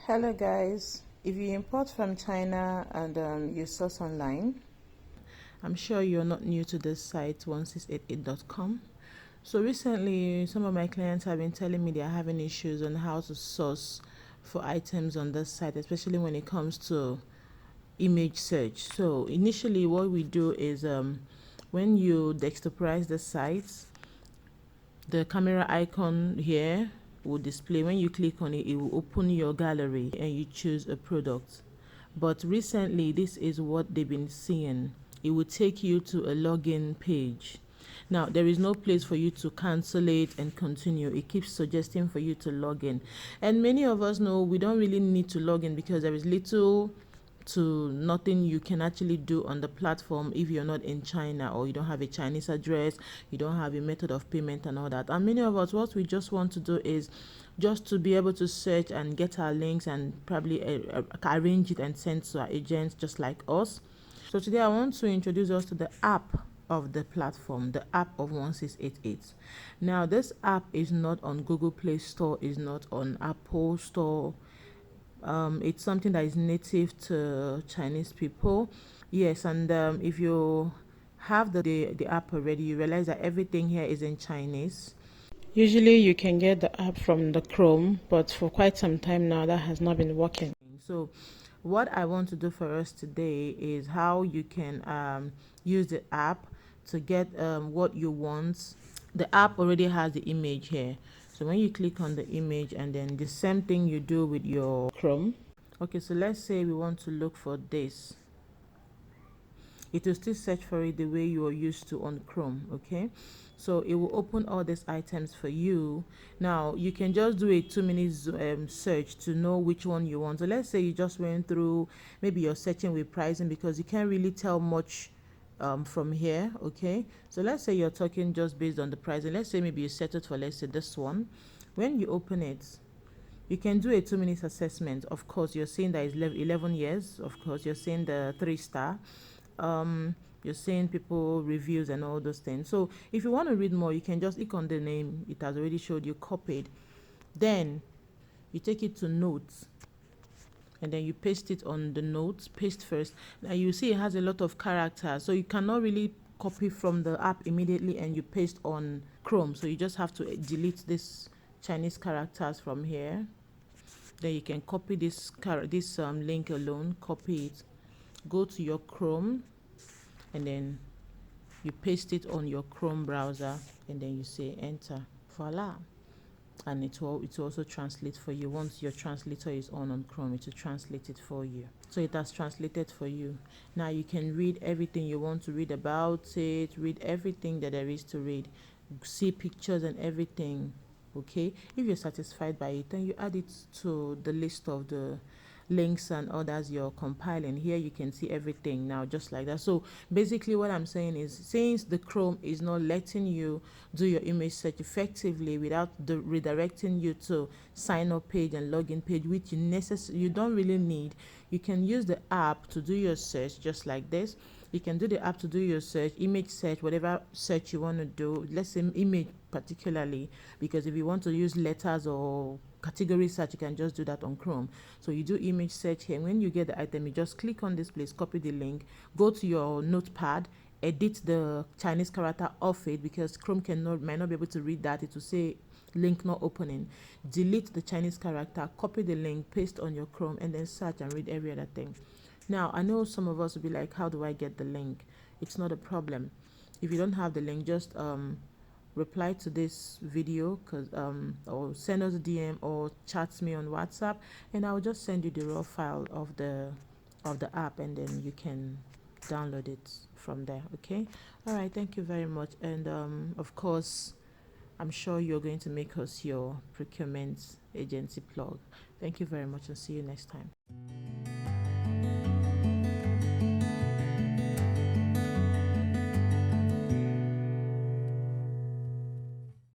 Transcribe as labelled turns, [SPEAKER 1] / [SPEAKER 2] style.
[SPEAKER 1] Hello guys, if you import from China and you source online, I'm sure you're not new to this site 1688.com. So recently some of my clients have been telling me they're having issues on how to source for items on this site, especially when it comes to image search. So initially what we do is when you desktoperize the site, the camera icon here will display. When you click on it, it will open your gallery and you choose a product. But recently this is what they've been seeing. It will take you to a login page. Now there is no place for you to cancel it and continue. It keeps suggesting for you to log in, and many of us know we don't really need to log in because there is little to nothing you can actually do on the platform if you're not in China, or you don't have a Chinese address, you don't have a method of payment and all that. And many of us, what we just want to do is just to be able to search and get our links and probably arrange it and send to our agents just like us. So today I want to introduce us to the app of the platform, the app of 1688. Now this app is not on Google Play Store, is not on Apple Store. It's something that is native to Chinese people. Yes, and if you have the app already, you realize that everything here is in Chinese. Usually you can get the app from the Chrome, but for quite some time now that has not been working. So what I want to do for us today is how you can use the app to get what you want. The app already has the image here. So when you click on the image, and then the same thing you do with your Chrome. Okay, so let's say we want to look for this. It will still search for it the way you are used to on Chrome. Okay, so it will open all these items for you. Now you can just do a 2 minute search to know which one you want. So let's say you just went through, maybe you're searching with pricing because you can't really tell much from here. Okay, so let's say you're talking just based on the pricing. Let's say maybe you set it for, let's say, this one. When you open it, you can do a 2 minute assessment. Of course, you're saying that it's 11 years. Of course, you're saying the 3-star. You're saying people reviews and all those things. So if you want to read more, you can just click on the name. It has already showed you copied. Then you take it to notes, and then you paste it on the notes. Paste first. Now you see it has a lot of characters, so you cannot really copy from the app immediately and you paste on Chrome. So you just have to delete this Chinese characters from here. Then you can copy this link alone, copy it, go to your Chrome, and then you paste it on your Chrome browser, and then you say enter. Voila, and it will also translate for you. Once your translator is on Chrome, it will translate it for you. So it has translated for you. Now you can read everything you want to read about it, read everything that there is to read, see pictures and everything. Okay, if you're satisfied by it, then you add it to the list of the links and others you're compiling. Here you can see everything now, just like that. So basically what I'm saying is, since the Chrome is not letting you do your image search effectively without redirecting you to sign up page and login page, which you don't really need, you can use the app to do your search just like this. You can do the app to do your search, image search, whatever search you want to do. Let's say image particularly, because if you want to use letters or category search, you can just do that on Chrome. So you do image search here. When you get the item, you just click on this place, copy the link, go to your notepad, edit the Chinese character off it, because Chrome might not be able to read that. It will say link not opening. Delete the Chinese character, copy the link, paste on your Chrome, and then search and read every other thing. Now I know some of us will be like, how do I get the link? It's not a problem. If you don't have the link, just reply to this video, or send us a DM or chat me on WhatsApp, and I'll just send you the raw file of the app, and then you can download it from there. Okay, all right, thank you very much. And of course, I'm sure you're going to make us your procurement agency plug. Thank you very much, and see you next time.